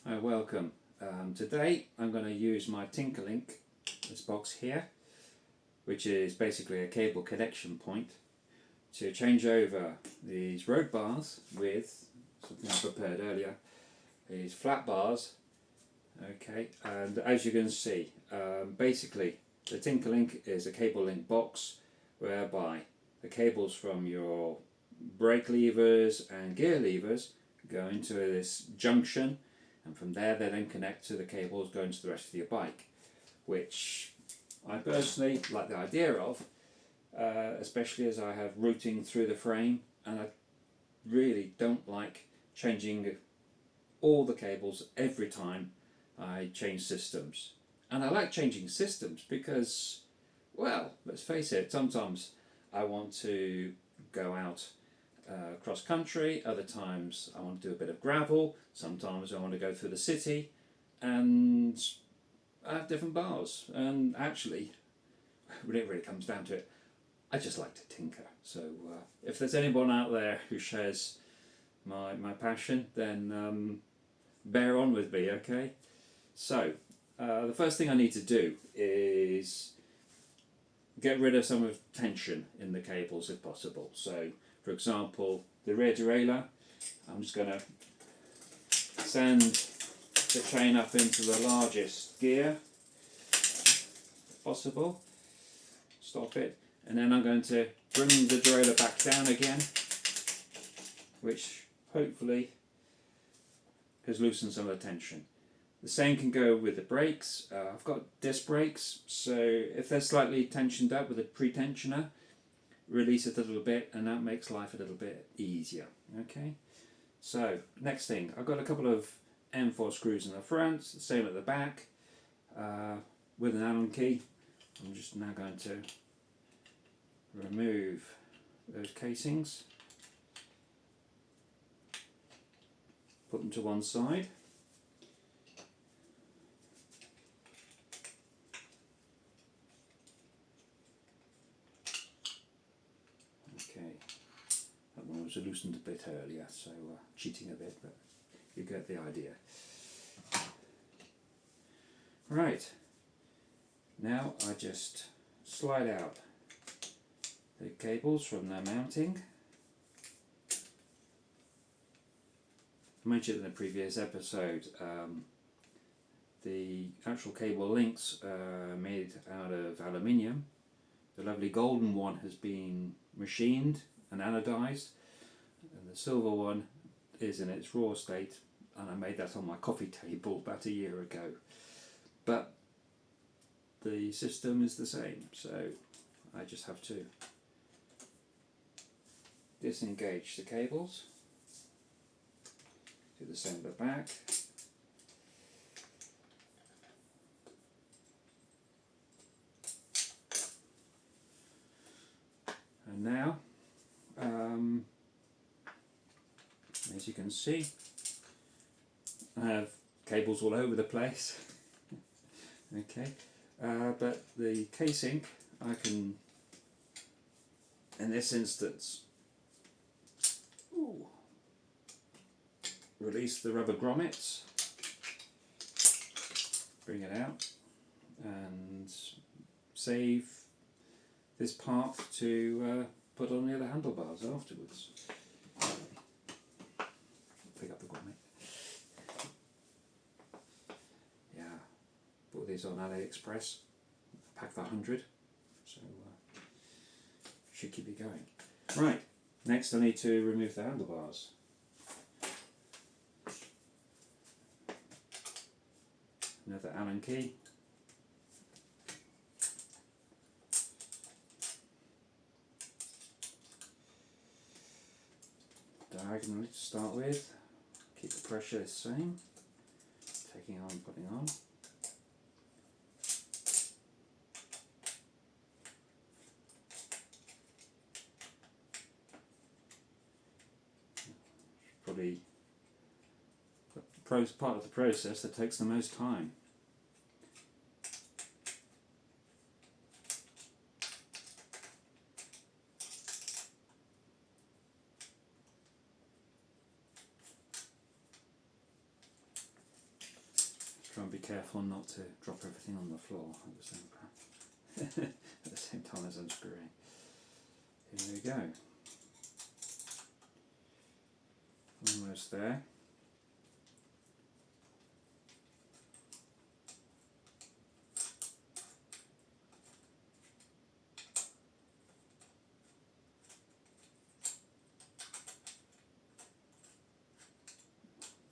Welcome. Today I'm going to use my TinkerLink, this box here, which is basically a cable connection point, to change over these road bars with something I prepared earlier, these flat bars. Okay, and as you can see, basically the TinkerLink is a cable link box whereby the cables from your brake levers and gear levers go into this junction, and from there they then connect to the cables going to the rest of your bike, which I personally like the idea of, especially as I have routing through the frame, and I really don't like changing all the cables every time I change systems. And I like changing systems because, well, let's face it, sometimes I want to go out cross country, other times I want to do a bit of gravel, sometimes I want to go through the city, and I have different bars. And actually, when it really comes down to it, I just like to tinker. So if there's anyone out there who shares my passion, then bear on with me, okay? So the first thing I need to do is get rid of some of the tension in the cables if possible. So for example, the rear derailleur, I'm just going to send the chain up into the largest gear if possible, stop it, and then I'm going to bring the derailleur back down again, which hopefully has loosened some of the tension. The same can go with the brakes. I've got disc brakes, so if they're slightly tensioned up with a pre-tensioner, release it a little bit, and that makes life a little bit easier. Okay, so next thing, I've got a couple of M4 screws in the front, same at the back, with an Allen key. I'm just now going to remove those casings, put them to one side. That one was loosened a bit earlier, so cheating a bit, but you get the idea. Right, now I just slide out the cables from their mounting. I mentioned in the previous episode, the actual cable links are made out of aluminium. The lovely golden one has been machined and anodized, and the silver one is in its raw state, and I made that on my coffee table about a year ago. But the system is the same, so I just have to disengage the cables, do the same at the back. And now, as you can see, I have cables all over the place. Okay, but the casing, I can, in this instance, release the rubber grommets, bring it out, and save this part to put on the other handlebars afterwards. Pick up the grommet. Yeah, bought these on AliExpress, pack for 100, so should keep it going. Right, next I need to remove the handlebars. Another Allen key. Diagonally to start with, keep the pressure the same, taking on, putting on. Probably part of the process that takes the most time. Try and be careful not to drop everything on the floor at the same time, at the same time as unscrewing. Here we go. Almost there.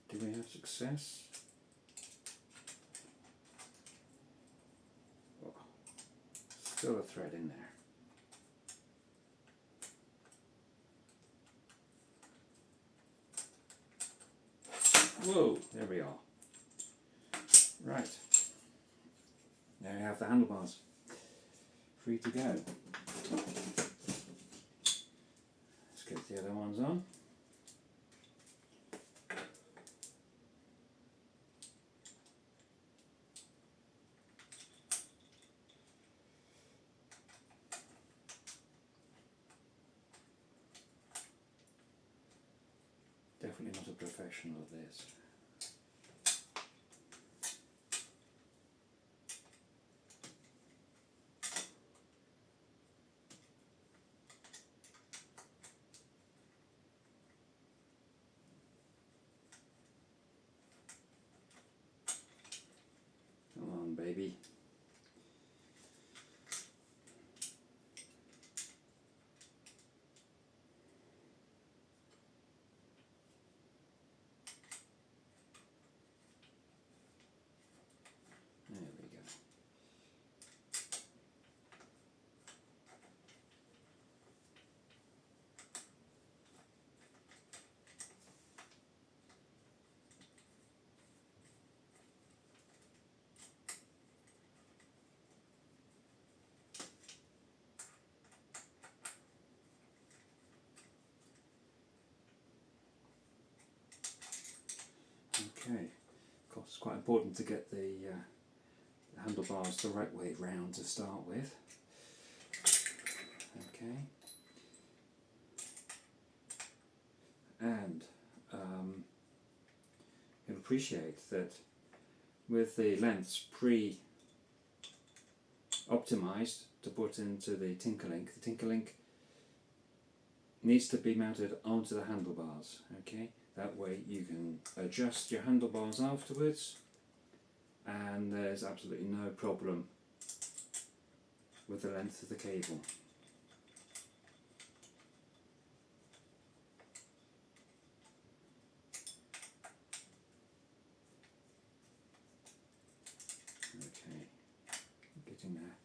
Do we have success? Oh, still a thread in there. Whoa, there we are. Right. There you have the handlebars. Free to go. Let's get the other ones on. Definitely not a professional at this. Come on, baby. There we go. Okay, of course it's quite important to get the handlebars the right way round to start with. Okay, and you'll appreciate that with the lengths pre-optimized to put into the TinkerLink needs to be mounted onto the handlebars. Okay, that way you can adjust your handlebars afterwards and there's absolutely no problem with the length of the cable. Okay, getting there.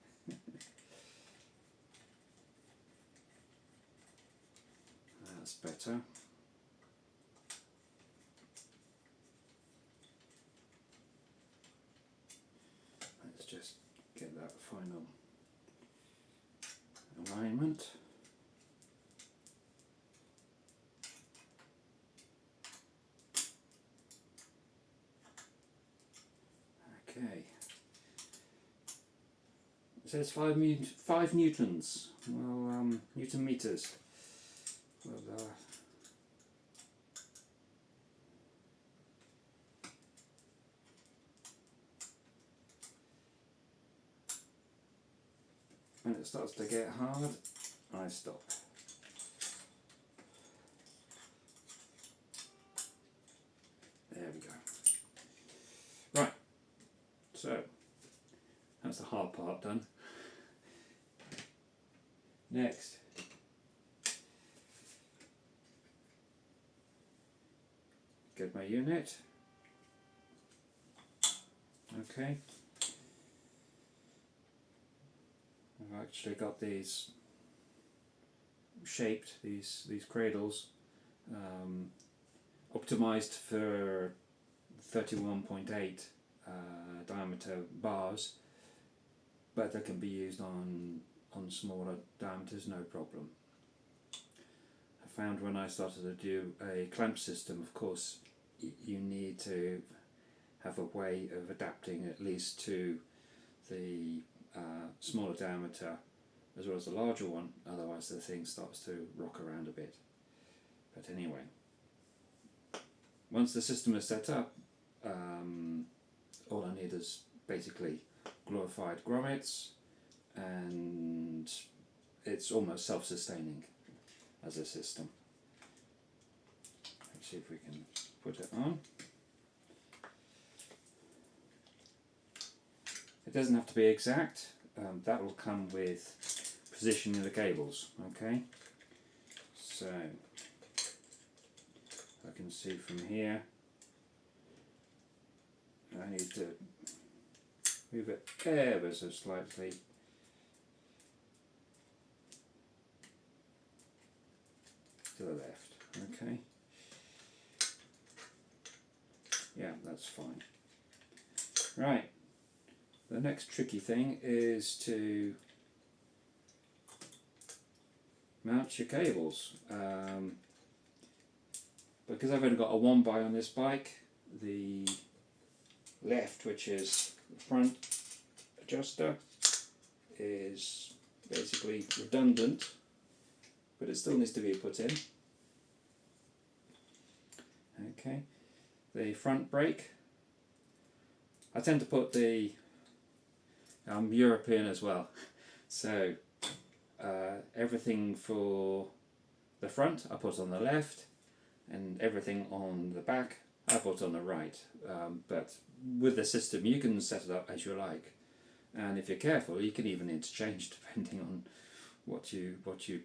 That's better. Let's just get that final alignment. Okay. It says 5 newtons. Well, Newton meters. Well, when it starts to get hard, I stop. There we go. Right, so that's the hard part done. Next, get my unit. Okay. I've actually got these shaped, these cradles, optimized for 31.8 diameter bars, but they can be used on smaller diameters, no problem. I found when I started to do a clamp system, of course, you need to have a way of adapting at least to the smaller diameter as well as the larger one, otherwise the thing starts to rock around a bit. But anyway, once the system is set up, all I need is basically glorified grommets, and it's almost self-sustaining as a system. Let's see if we can put it on. It doesn't have to be exact, that will come with positioning the cables, okay? So, I can see from here, I need to move it ever so slightly. To the left, okay? Yeah, that's fine. Right, the next tricky thing is to mount your cables. Because I've only got a 1x on this bike, the left, which is the front adjuster, is basically redundant, but it still needs to be put in. Okay, the front brake, I tend to put the, I'm European as well, so everything for the front I put on the left, and everything on the back I put on the right. But with the system you can set it up as you like, and if you're careful you can even interchange depending on what you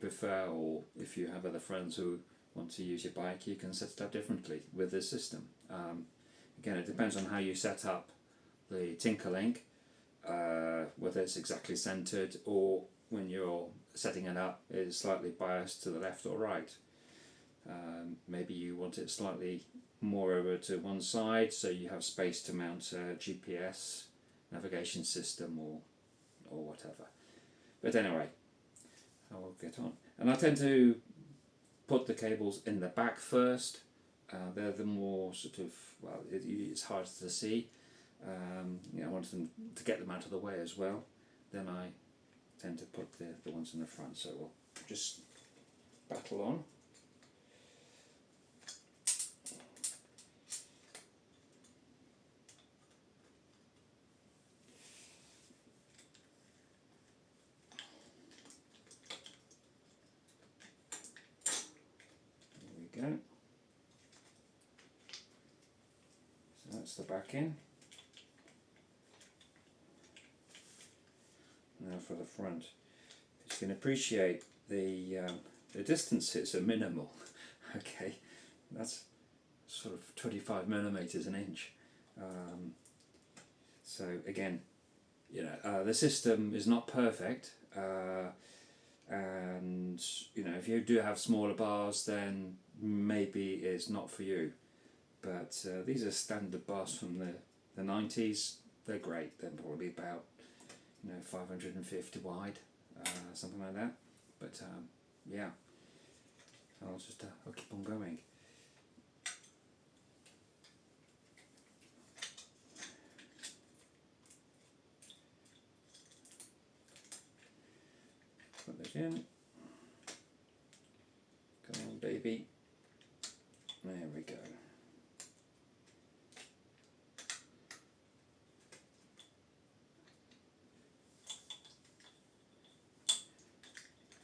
prefer, or if you have other friends who want to use your bike, you can set it up differently with this system. Again, it depends on how you set up the TinkerLink, whether it's exactly centered, or when you're setting it up it's slightly biased to the left or right. Maybe you want it slightly more over to one side so you have space to mount a GPS navigation system or whatever. But anyway, I will get on. And I tend to put the cables in the back first. They're the more sort of, well, it's hard to see. I want them to get them out of the way as well. Then I tend to put the ones in the front. So we'll just battle on. There we go. So that's the back in. Now for the front. As you can appreciate, the distances are minimal. Okay, that's sort of 25 millimeters an inch. So again, the system is not perfect, and if you do have smaller bars, then maybe it's not for you. But these are standard bars from the 90s. They're great. They're probably about 550 wide, something like that. But yeah, I'll keep on going. Put this in. Come on, baby. There we go.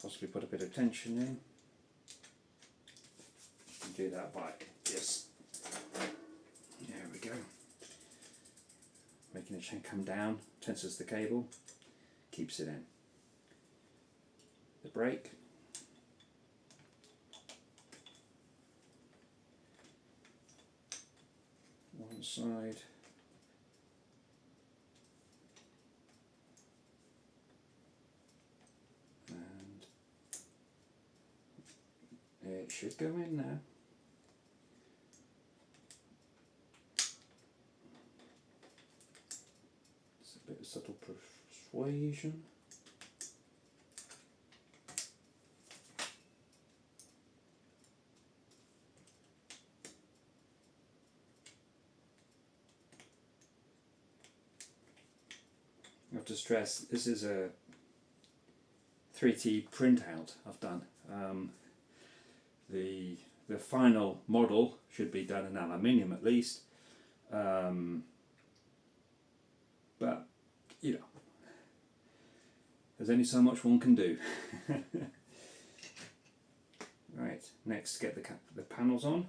Possibly put a bit of tension in. And do that by this. There we go. Making the chain come down, tenses the cable, keeps it in. The brake. One side. It should go in now. It's a bit of subtle persuasion. I have to stress, this is a 3T printout I've done. The final model should be done in aluminium at least, there's only so much one can do. Right, next get the panels on.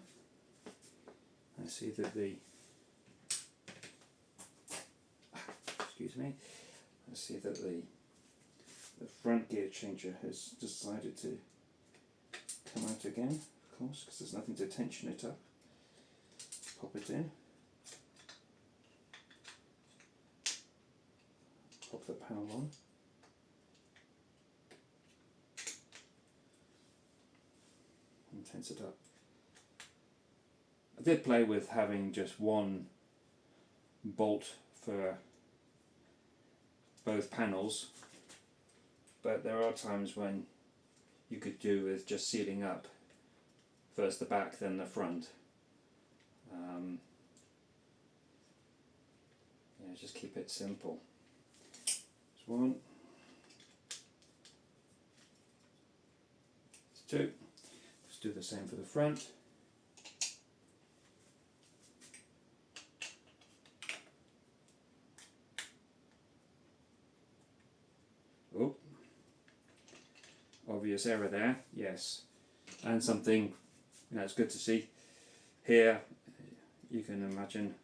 I see that excuse me, I see that the front gear changer has decided to come out again, of course, because there's nothing to tension it up. Pop it in. Pop the panel on. And tense it up. I did play with having just one bolt for both panels, but there are times when you could do with just sealing up first the back then the front. Yeah, just keep it simple. There's one, there's two. Let's do the same for the front. Oh, obvious error there, yes. And something, it's good to see. Here, you can imagine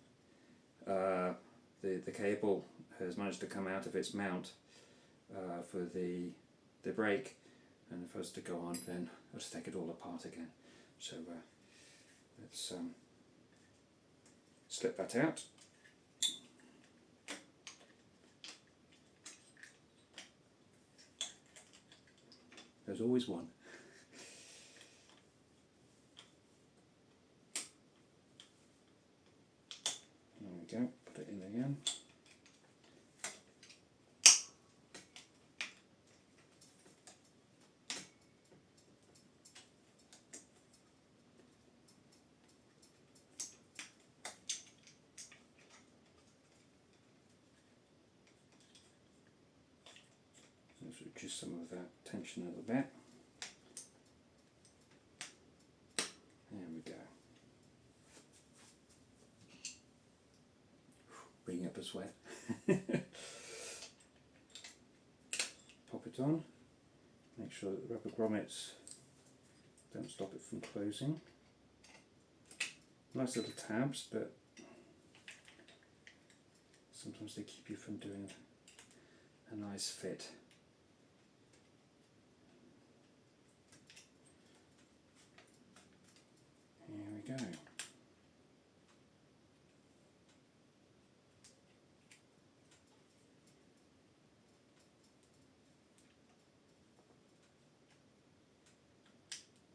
the cable has managed to come out of its mount for the brake, and if I was to go on, then I'll just take it all apart again. So let's slip that out. There's always one. There we go, put it in again. Let's reduce some of that tension a little bit. There we go. Bring up a sweat. Pop it on. Make sure that the rubber grommets don't stop it from closing. Nice little tabs, but sometimes they keep you from doing a nice fit. Here we go.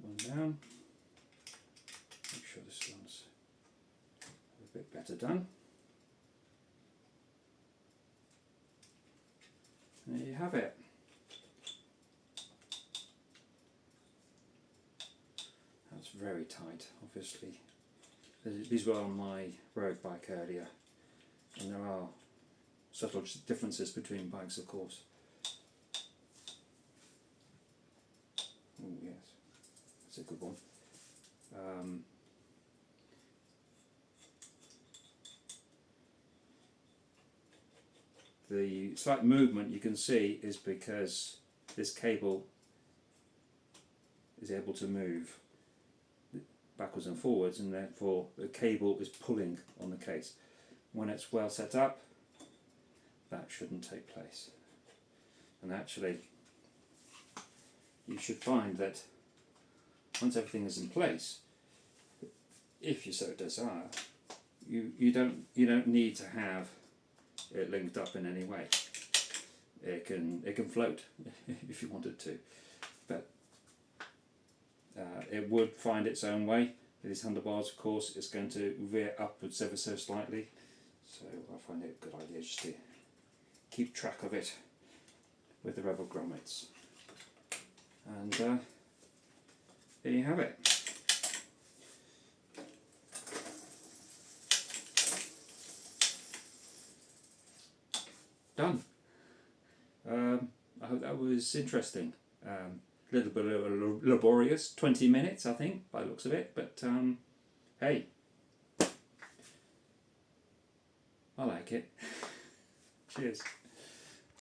One down. Make sure this one's a bit better done. There you have it. That's very tight, obviously. These were on my road bike earlier, and there are subtle differences between bikes, of course. Oh yes, that's a good one. The slight movement you can see is because this cable is able to move backwards and forwards, and therefore the cable is pulling on the case. When it's well set up, that shouldn't take place. And actually, you should find that once everything is in place, if you so desire, you don't need to have it linked up in any way. It can float if you wanted to, but it would find its own way. With these handlebars, of course, it's going to veer upwards ever so slightly, so I find it a good idea just to keep track of it with the rubber grommets. And there you have it. Done. I hope that was interesting. A little bit laborious, 20 minutes I think by the looks of it, but hey, I like it. Cheers.